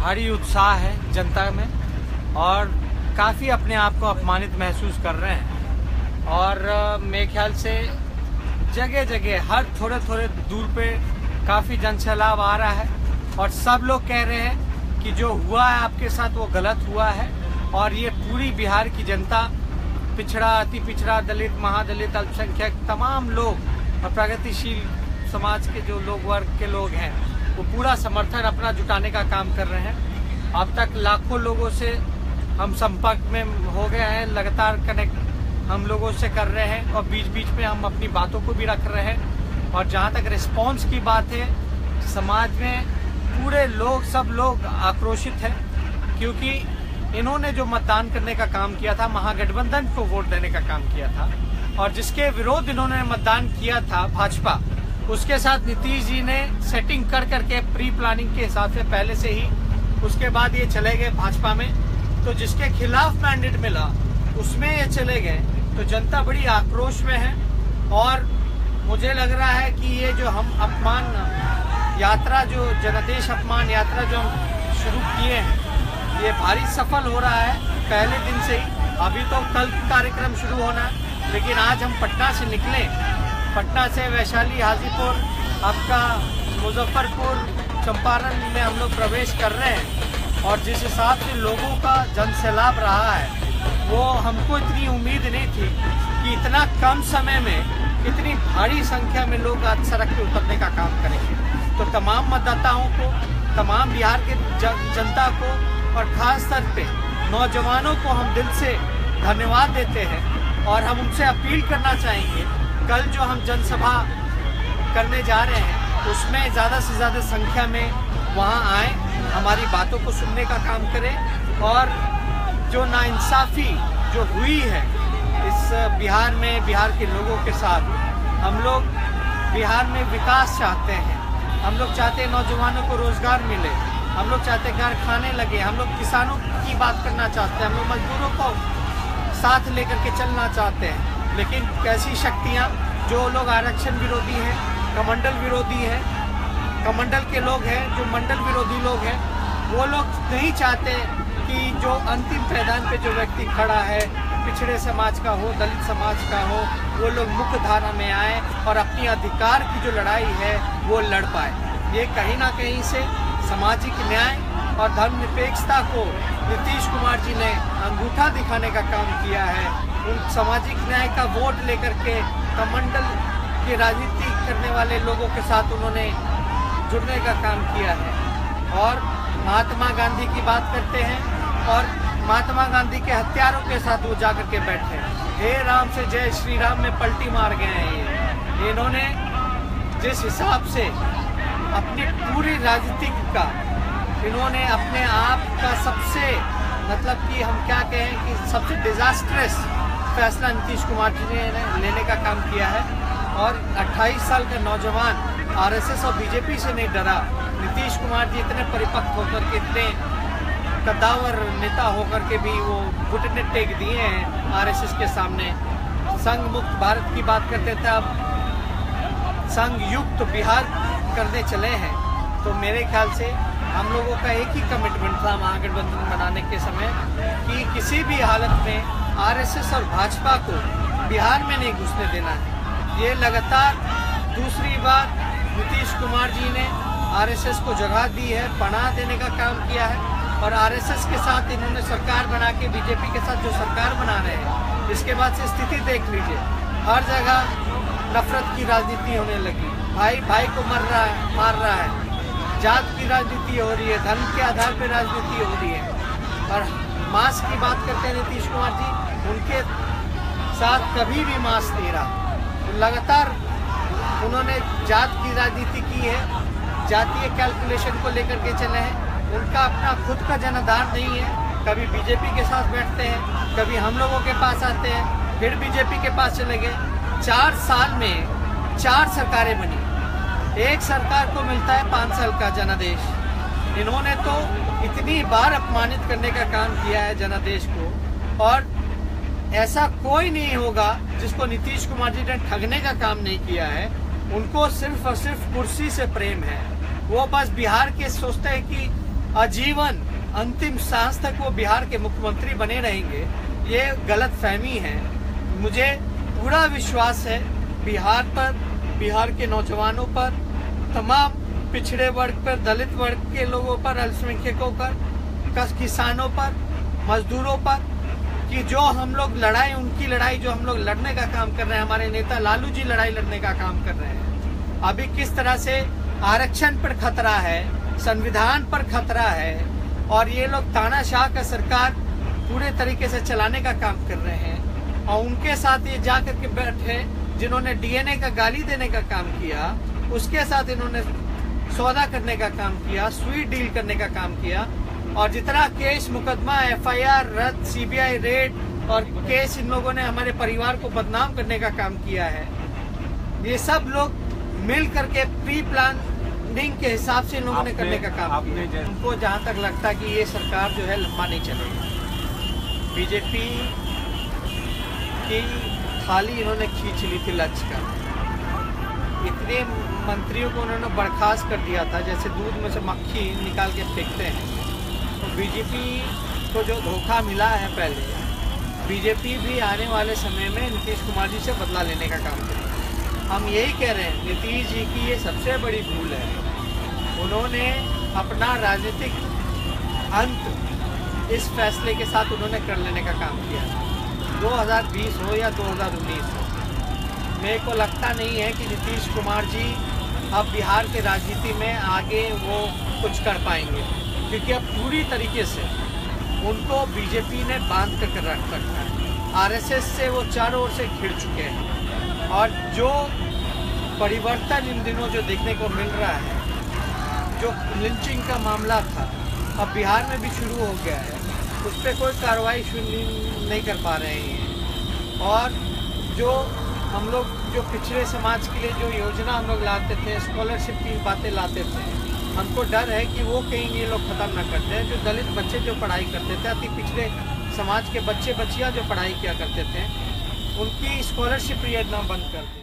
भारी उत्साह है जनता में और काफ़ी अपने आप को अपमानित महसूस कर रहे हैं। और मेरे ख्याल से जगह जगह हर थोड़े थोड़े दूर पे काफ़ी जनसैलाब आ रहा है और सब लोग कह रहे हैं कि जो हुआ है आपके साथ वो गलत हुआ है। और ये पूरी बिहार की जनता, पिछड़ा, अति पिछड़ा, दलित, महादलित, अल्पसंख्यक, तमाम लोग और प्रगतिशील समाज के जो लोग, वर्ग के लोग हैं, वो पूरा समर्थन अपना जुटाने का काम कर रहे हैं। अब तक लाखों लोगों से हम संपर्क में हो गए हैं, लगातार कनेक्ट हम लोगों से कर रहे हैं और बीच बीच में हम अपनी बातों को भी रख रहे हैं। और जहाँ तक रिस्पांस की बात है, समाज में पूरे लोग, सब लोग आक्रोशित हैं क्योंकि इन्होंने जो मतदान करने का काम किया था, महागठबंधन को वोट देने का काम किया था और जिसके विरोध इन्होंने मतदान किया था भाजपा, उसके साथ नीतीश जी ने सेटिंग कर करके प्री प्लानिंग के हिसाब से पहले से ही, उसके बाद ये चले गए भाजपा में। तो जिसके खिलाफ मैंडेट मिला उसमें ये चले गए, तो जनता बड़ी आक्रोश में है। और मुझे लग रहा है कि ये जो हम अपमान यात्रा, जो जनादेश अपमान यात्रा जो हम शुरू किए हैं, ये भारी सफल हो रहा है पहले दिन से ही। अभी तो कल कार्यक्रम शुरू होना है, लेकिन आज हम पटना से निकले, पटना से वैशाली, हाजीपुर, आपका मुजफ्फरपुर, चंपारण में हम लोग प्रवेश कर रहे हैं। और जिस हिसाब से लोगों का जनसैलाब रहा है, वो हमको इतनी उम्मीद नहीं थी कि इतना कम समय में इतनी भारी संख्या में लोग आज सड़क पे उतरने का काम करेंगे। तो तमाम मतदाताओं को, तमाम बिहार के जनता को और खास तौर पे नौजवानों को हम दिल से धन्यवाद देते हैं। और हम उनसे अपील करना चाहेंगे, कल जो हम जनसभा करने जा रहे हैं उसमें ज़्यादा से ज़्यादा संख्या में वहाँ आए, हमारी बातों को सुनने का काम करें। और जो नाइंसाफ़ी जो हुई है इस बिहार में, बिहार के लोगों के साथ, हम लोग बिहार में विकास चाहते हैं, हम लोग चाहते हैं नौजवानों को रोज़गार मिले, हम लोग चाहते हैं कारखाने लगे, हम लोग किसानों की बात करना चाहते हैं, हम लोग मजदूरों को साथ लेकर के चलना चाहते हैं। लेकिन कैसी शक्तियाँ, जो लोग आरक्षण विरोधी हैं, कमंडल विरोधी हैं, कमंडल के लोग हैं, जो मंडल विरोधी लोग हैं, वो लोग नहीं चाहते कि जो अंतिम पायदान पे जो व्यक्ति खड़ा है, पिछड़े समाज का हो, दलित समाज का हो, वो लोग मुख्य धारा में आए और अपनी अधिकार की जो लड़ाई है वो लड़ पाए। ये कहीं ना कहीं से सामाजिक न्याय और धर्मनिरपेक्षता को नीतीश कुमार जी ने अंगूठा दिखाने का काम किया है। उन सामाजिक न्याय का वोट लेकर के कमंडल की राजनीति करने वाले लोगों के साथ उन्होंने जुड़ने का काम किया है। और महात्मा गांधी की बात करते हैं और महात्मा गांधी के हत्यारों के साथ वो जाकर के बैठे हैं। हे राम से जय श्री राम में पलटी मार गए हैं ये। इन्होंने जिस हिसाब से अपनी पूरी राजनीति का, इन्होंने अपने आप का सबसे, मतलब कि हम क्या कहें कि सबसे डिजास्ट्रस फैसला नीतीश कुमार जी ने लेने का काम किया है। और 28 साल का नौजवान आरएसएस और बीजेपी से नहीं डरा। नीतीश कुमार जी इतने परिपक्व होकर के, इतने कद्दावर नेता होकर के भी वो घुटने टेक दिए हैं आरएसएस के सामने। संघ मुक्त भारत की बात करते थे, अब संघ युक्त बिहार करने चले हैं। तो मेरे ख्याल से हम लोगों का एक ही कमिटमेंट था महागठबंधन बनाने के समय कि किसी भी हालत में आरएसएस और भाजपा को बिहार में नहीं घुसने देना है। ये लगातार दूसरी बार नीतीश कुमार जी ने आरएसएस को जगह दी है, पनाह देने का काम किया है। और आरएसएस के साथ इन्होंने सरकार बना के, बीजेपी के साथ जो सरकार बना रहे हैं, इसके बाद से स्थिति देख लीजिए, हर जगह नफरत की राजनीति होने लगी, भाई भाई को मार रहा है, जात की राजनीति हो रही है, धर्म के आधार पर राजनीति हो रही है। और मांस की बात करते हैं नीतीश कुमार जी, उनके साथ कभी भी मांस नहीं रहा। लगातार उन्होंने जात की राजनीति की है, जातीय कैलकुलेशन को लेकर के चले हैं। उनका अपना खुद का जनाधार नहीं है, कभी बीजेपी के साथ बैठते हैं, कभी हम लोगों के पास आते हैं, फिर बीजेपी के पास चले गए। 4 साल में 4 सरकारें बनी, एक सरकार को मिलता है 5 साल का जनादेश। इन्होंने तो इतनी बार अपमानित करने का काम किया है जनादेश को, और ऐसा कोई नहीं होगा जिसको नीतीश कुमार जी ने ठगने का काम नहीं किया है। उनको सिर्फ और सिर्फ कुर्सी से प्रेम है। वो बस बिहार के सोचते हैं कि आजीवन अंतिम सांस तक वो बिहार के मुख्यमंत्री बने रहेंगे, ये गलत फहमी है। मुझे पूरा विश्वास है बिहार पर, बिहार के नौजवानों पर, तमाम पिछड़े वर्ग पर, दलित वर्ग के लोगों पर, अल्पसंख्यकों पर, किसानों पर, मजदूरों पर, कि जो हम लोग लड़ाई, उनकी लड़ाई जो हम लोग लड़ने का काम कर रहे हैं, हमारे नेता लालू जी लड़ाई लड़ने का काम कर रहे हैं। अभी किस तरह से आरक्षण पर खतरा है, संविधान पर खतरा है, और ये लोग तानाशाह का सरकार पूरे तरीके से चलाने का काम कर रहे हैं। और उनके साथ ये जा करके बैठे जिन्होंने डीएनए का गाली देने का काम किया, उसके साथ इन्होंने सौदा करने का काम किया, स्वीट डील करने का काम किया। और जितना केस, मुकदमा, एफआईआर रद्द, सीबीआई रेड और केस इन लोगों ने हमारे परिवार को बदनाम करने का काम किया है, ये सब लोग मिल करके प्री प्लानिंग के हिसाब से इन लोगों ने करने का काम किया। उनको जहाँ तक लगता है कि ये सरकार जो है लंबा नहीं चलेगी। बीजेपी की थाली इन्होंने खींच ली थी लंच का। इतने मंत्रियों को उन्होंने बर्खास्त कर दिया था जैसे दूध में से मक्खी निकाल के फेंकते हैं। तो बीजेपी को जो धोखा मिला है, पहले बीजेपी भी आने वाले समय में नीतीश कुमार जी से बदला लेने का काम करेगी। हम यही कह रहे हैं, नीतीश जी की ये सबसे बड़ी भूल है। उन्होंने अपना राजनीतिक अंत इस फैसले के साथ उन्होंने कर लेने का काम किया। 2020 हो या 2019 हो, मेरे को लगता नहीं है कि नीतीश कुमार जी अब बिहार के राजनीति में आगे वो कुछ कर पाएंगे, क्योंकि अब पूरी तरीके से उनको बीजेपी ने बांध कर रख रखा है। आरएसएस से वो चारों ओर से घिर चुके हैं। और जो परिवर्तन इन दिनों जो देखने को मिल रहा है, जो लिंचिंग का मामला था अब बिहार में भी शुरू हो गया है, उस पर कोई कार्रवाई नहीं कर पा रहे हैं। और जो हम लोग जो पिछड़े समाज के लिए जो योजना हम लोग लाते थे, स्कॉलरशिप की बातें लाते थे, हमको डर है कि वो कहीं ये लोग ख़त्म ना करते हैं। जो दलित बच्चे जो पढ़ाई करते थे, अति पिछड़े समाज के बच्चे बच्चियां जो पढ़ाई किया करते थे, उनकी स्कॉलरशिप योजना बंद कर दें।